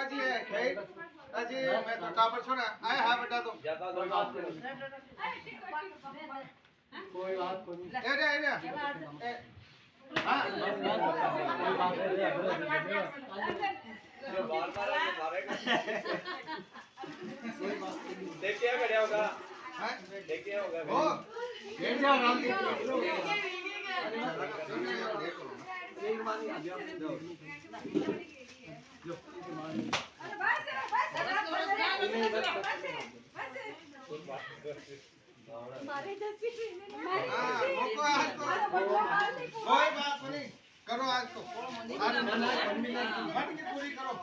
जी है अजी मैं तो टापर छोड़ा आए हाँ बेटा तो कोई बात नहीं हाँ देख क्या बढ़िया होगा देख क्या होगा ओ बैठ जाओ आराम से एक बार ही आ जाओ जो मारे जैसी कोई बात नहीं करो आज तो आज मन की पूरी करो